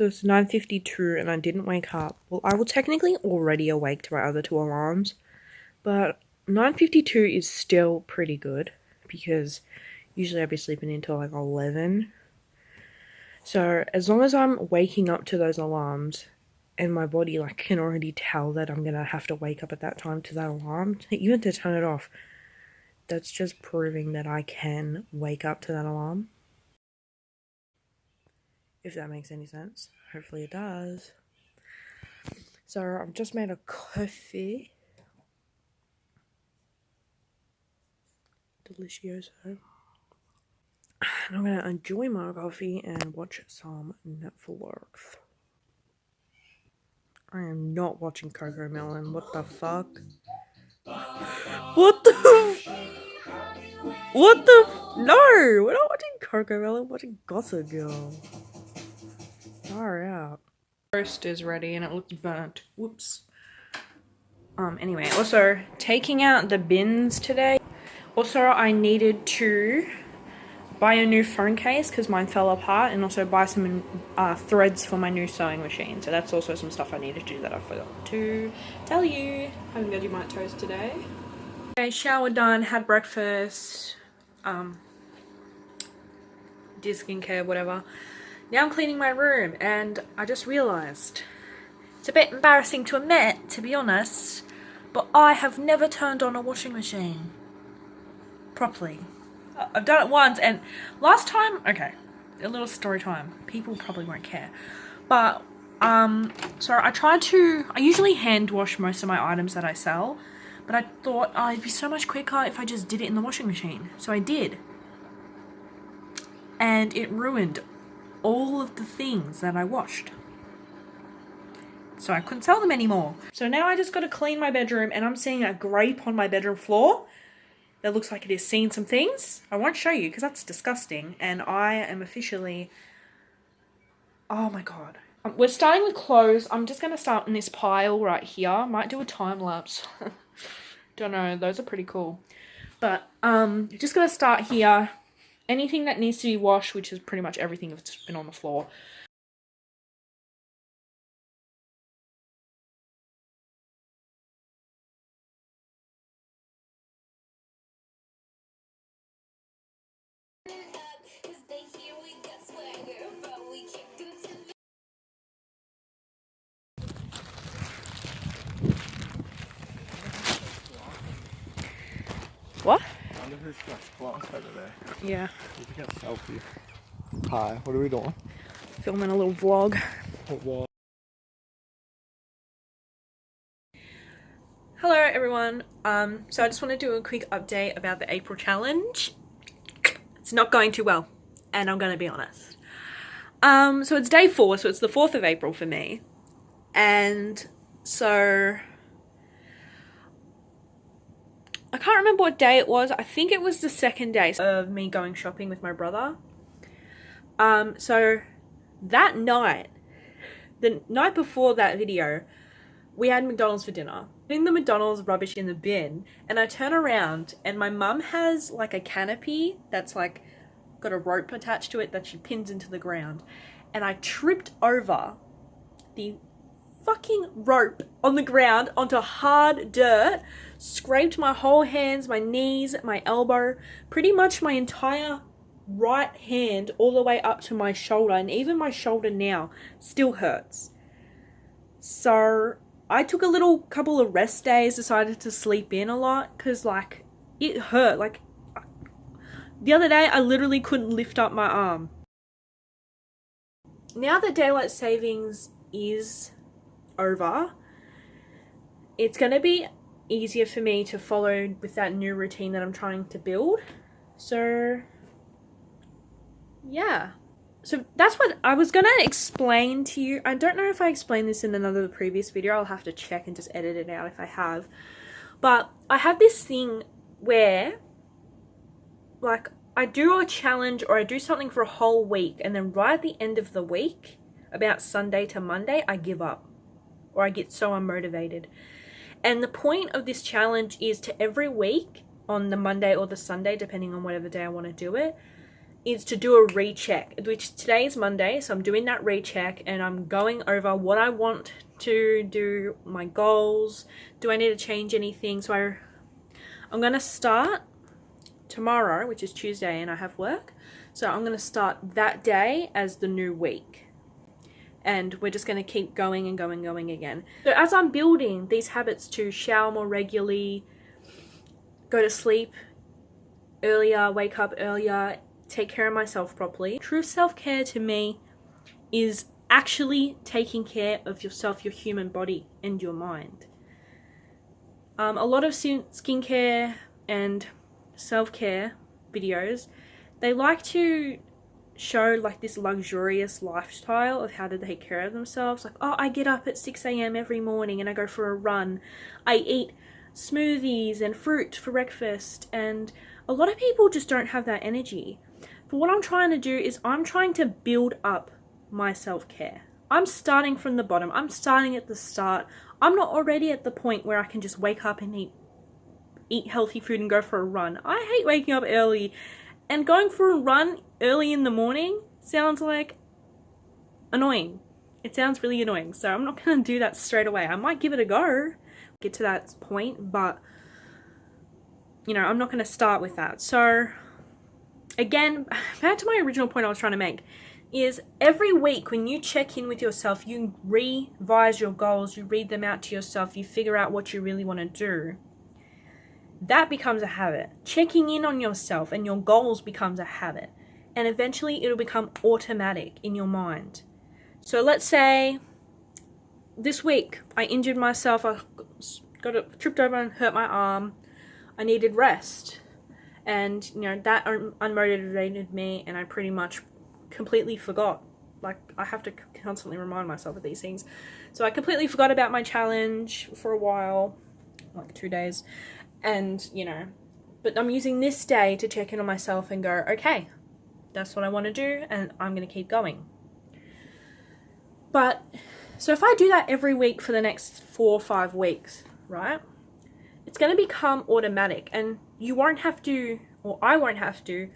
So it's 9:52 and I didn't wake up. Well, I was technically already awake to my other two alarms, but 9:52 is still pretty good because usually I'd be sleeping until like 11. So as long as I'm waking up to those alarms and my body like can already tell that I'm gonna have to wake up at that time to that alarm, even to turn it off, that's just proving that I can wake up to that alarm. If that makes any sense. Hopefully it does. So I've just made a coffee. Delicioso. And I'm gonna enjoy my coffee and watch some Netflix. I am not watching CoComelon. What the fuck? What the? What the? No, we're not watching CoComelon. We're watching Gossip Girl. Far out. Roast is ready and it looks burnt. Whoops. Anyway, also taking out the bins today. Also, I needed to buy a new phone case because mine fell apart, and also buy some threads for my new sewing machine. So that's also some stuff I needed to do that I forgot to tell you. Having Vegemite toast today. Okay, shower done, had breakfast, did skincare, whatever. Now I'm cleaning my room, and I just realised it's a bit embarrassing to admit, to be honest, but I have never turned on a washing machine properly. I've done it once, and last time, okay, a little story time. People probably won't care, but so I usually hand wash most of my items that I sell, but I thought, oh, it'd be so much quicker if I just did it in the washing machine. So I did, and it ruined all of the things that I washed. So I couldn't sell them anymore. So now I just got to clean my bedroom, and I'm seeing a grape on my bedroom floor that looks like it has seen some things. I won't show you because that's disgusting, and I am officially, oh my god. We're starting with clothes. I'm just going to start in this pile right here. Might do a time lapse. Don't know, those are pretty cool. But just going to start here. Anything that needs to be washed, which is pretty much everything that's been on the floor. What? I wonder who's got glass over there. Yeah. We can get a selfie. Hi, what are we doing? Filming a little vlog. What? Hello everyone. So I just want to do a quick update about the April challenge. It's not going too well, and I'm going to be honest. So it's day 4, so it's the 4th of April for me. And so I can't remember what day it was. I think it was the 2nd day of me going shopping with my brother. So that night, the night before that video, we had McDonald's for dinner. Putting the McDonald's rubbish in the bin, and I turn around and my mum has like a canopy that's like got a rope attached to it that she pins into the ground, and I tripped over the fucking rope on the ground onto hard dirt, scraped my whole hands, my knees, my elbow, pretty much my entire right hand all the way up to my shoulder, and even my shoulder now still hurts. So I took a couple of rest days, decided to sleep in a lot because like it hurt. Like the other day I literally couldn't lift up my arm. Now that daylight savings is over, it's going to be easier for me to follow with that new routine that I'm trying to build. So yeah, so that's what I was gonna explain to you. I don't know if I explained this in another previous video. I'll have to check and just edit it out if I have. But I have this thing where like I do a challenge or I do something for a whole week, and then right at the end of the week, about Sunday to Monday, I give up. Or I get so unmotivated. And the point of this challenge is to every week on the Monday or the Sunday, depending on whatever day I want to do it, is to do a recheck, which today is Monday, so I'm doing that recheck and I'm going over what I want to do, my goals. Do I need to change anything? So I'm going to start tomorrow, which is Tuesday, and I have work. So I'm going to start that day as the new week. And we're just going to keep going and going again. So as I'm building these habits to shower more regularly, go to sleep earlier, wake up earlier, take care of myself properly. True self-care to me is actually taking care of yourself, your human body, and your mind. A lot of skincare and self-care videos, they like to show like this luxurious lifestyle of how to take care of themselves. Like, oh, I get up at 6 a.m. every morning and I go for a run. I eat smoothies and fruit for breakfast. And a lot of people just don't have that energy. But what I'm trying to do is I'm trying to build up my self-care. I'm starting from the bottom. I'm starting at the start. I'm not already at the point where I can just wake up and eat healthy food and go for a run. I hate waking up early, and going for a run early in the morning sounds like annoying. It sounds really annoying. So I'm not going to do that straight away. I might give it a go, get to that point, but you know, I'm not going to start with that. So again, back to my original point I was trying to make, is every week when you check in with yourself, you revise your goals, you read them out to yourself, you figure out what you really want to do. That becomes a habit. Checking in on yourself and your goals becomes a habit. And eventually it'll become automatic in your mind. So let's say this week I injured myself, I tripped over and hurt my arm. I needed rest. And, you know, that unmotivated me, and I pretty much completely forgot. Like, I have to constantly remind myself of these things. So I completely forgot about my challenge for a while, like 2 days. And, you know, but I'm using this day to check in on myself and go, okay, that's what I want to do, and I'm going to keep going. But, so if I do that every week for the next 4 or 5 weeks, right, it's going to become automatic, and you won't have to, or I won't have to,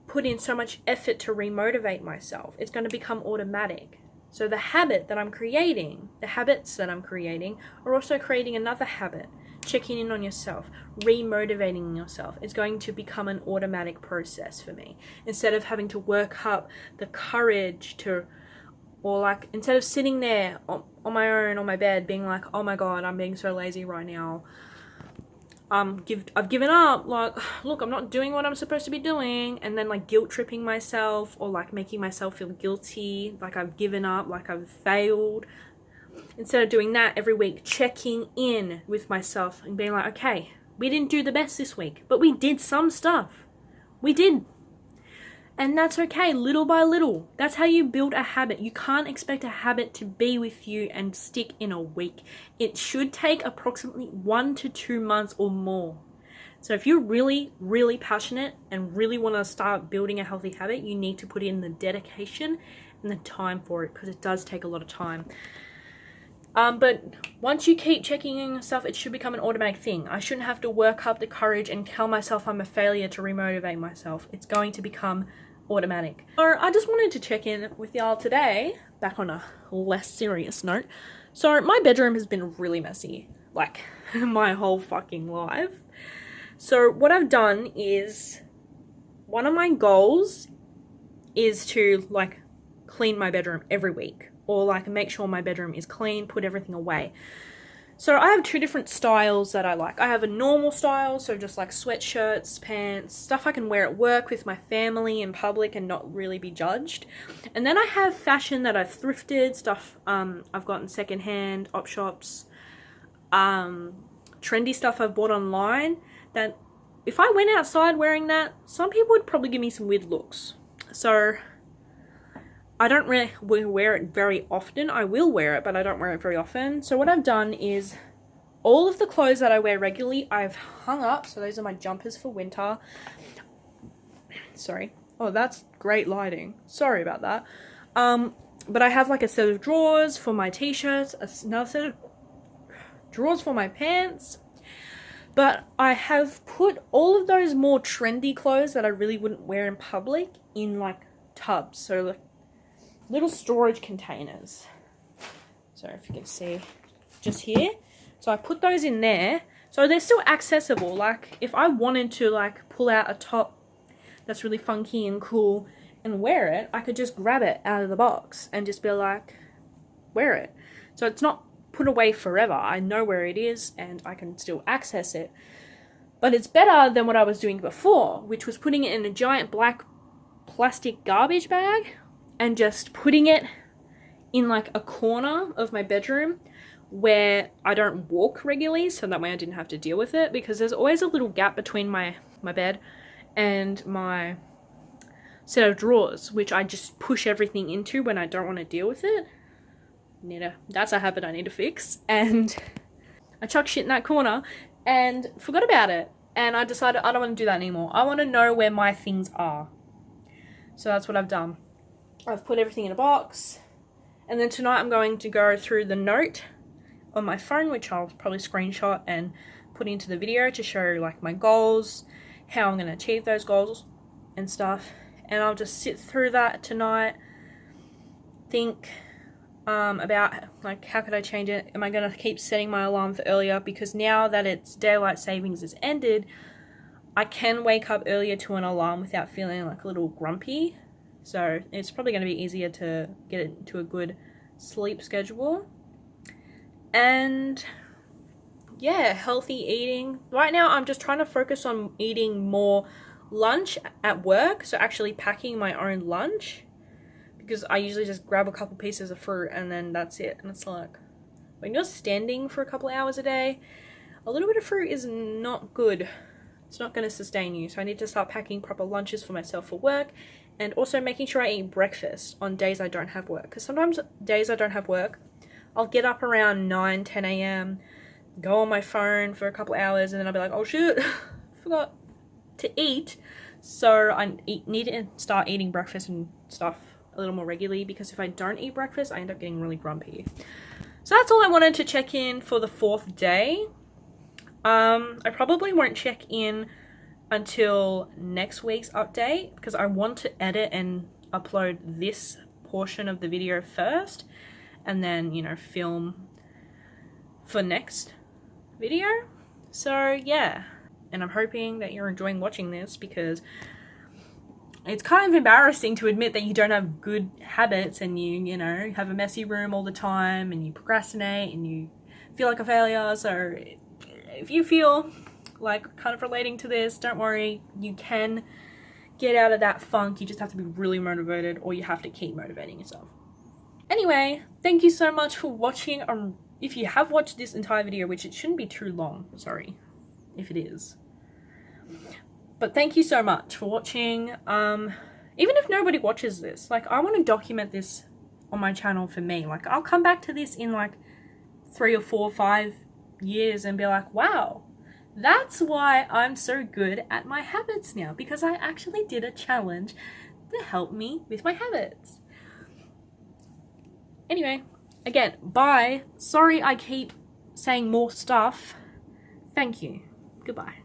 put in so much effort to remotivate myself. It's going to become automatic. So the habits that I'm creating are also creating another habit. Checking in on yourself, remotivating yourself is going to become an automatic process for me. Instead of having to work up the courage to, or like, instead of sitting there on my own on my bed being like, oh my god, I'm being so lazy right now. I've given up, like, look, I'm not doing what I'm supposed to be doing, and then like guilt tripping myself, or like making myself feel guilty, like I've given up, like I've failed. Instead of doing that every week, checking in with myself and being like, okay, we didn't do the best this week, but we did some stuff. We did. And that's okay, little by little. That's how you build a habit. You can't expect a habit to be with you and stick in a week. It should take approximately 1 to 2 months or more. So if you're really, really passionate and really want to start building a healthy habit, you need to put in the dedication and the time for it, because it does take a lot of time. But once you keep checking in yourself, it should become an automatic thing. I shouldn't have to work up the courage and tell myself I'm a failure to remotivate myself. It's going to become automatic. So I just wanted to check in with y'all today, back on a less serious note. So my bedroom has been really messy, like my whole fucking life. So what I've done is, one of my goals is to like clean my bedroom every week, or like make sure my bedroom is clean, put everything away. So I have 2 different styles that I like. I have a normal style, so just like sweatshirts, pants, stuff I can wear at work with my family in public and not really be judged. And then I have fashion that I've thrifted, stuff I've gotten secondhand, op shops, trendy stuff I've bought online, that if I went outside wearing that, some people would probably give me some weird looks. So I don't really wear it very often. I will wear it, but I don't wear it very often. So what I've done is, all of the clothes that I wear regularly, I've hung up. So those are my jumpers for winter. Sorry. Oh, that's great lighting. Sorry about that. But I have like a set of drawers for my t-shirts, another set of drawers for my pants, But I have put all of those more trendy clothes that I really wouldn't wear in public in like tubs. So like little storage containers. So if you can see just here. So I put those in there. So they're still accessible. Like if I wanted to like pull out a top that's really funky and cool and wear it, I could just grab it out of the box and just be like, wear it. So it's not put away forever. I know where it is and I can still access it. But it's better than what I was doing before, which was putting it in a giant black plastic garbage bag and just putting it in like a corner of my bedroom where I don't walk regularly, so that way I didn't have to deal with it, because there's always a little gap between my bed and my set of drawers, which I just push everything into when I don't want to deal with it. That's a habit I need to fix. And I chucked shit in that corner and forgot about it, and I decided I don't want to do that anymore. I want to know where my things are. So that's what I've done. I've put everything in a box, and then tonight I'm going to go through the note on my phone, which I'll probably screenshot and put into the video to show like my goals, how I'm going to achieve those goals and stuff. And I'll just sit through that tonight, think about like how could I change it. Am I going to keep setting my alarm for earlier, because now that it's daylight savings has ended, I can wake up earlier to an alarm without feeling like a little grumpy. So it's probably going to be easier to get into a good sleep schedule. And yeah, healthy eating. Right now I'm just trying to focus on eating more lunch at work, so actually packing my own lunch, because I usually just grab a couple pieces of fruit and then that's it. And it's like, when you're standing for a couple hours a day, a little bit of fruit is not good. It's not going to sustain you. So I need to start packing proper lunches for myself for work, and also making sure I eat breakfast on days I don't have work, because sometimes days I don't have work, I'll get up around 9, 10 a.m, go on my phone for a couple hours, and then I'll be like, oh shit, forgot to eat. So I need to start eating breakfast and stuff a little more regularly, because if I don't eat breakfast, I end up getting really grumpy. So that's all I wanted to check in for the 4th day. I probably won't check in until next week's update, because I want to edit and upload this portion of the video first, and then, you know, film for next video. So yeah, and I'm hoping that you're enjoying watching this, because it's kind of embarrassing to admit that you don't have good habits, and you know, have a messy room all the time, and you procrastinate, and you feel like a failure. So if you feel like kind of relating to this, don't worry, you can get out of that funk. You just have to be really motivated, or you have to keep motivating yourself. Anyway, thank you so much for watching. If you have watched this entire video, which it shouldn't be too long, sorry if it is, but thank you so much for watching. Even if nobody watches this, like, I want to document this on my channel for me. Like, I'll come back to this in like 3 or 4 or 5 years and be like, wow, that's why I'm so good at my habits now, because I actually did a challenge to help me with my habits. Anyway, again, bye. Sorry I keep saying more stuff. Thank you. Goodbye.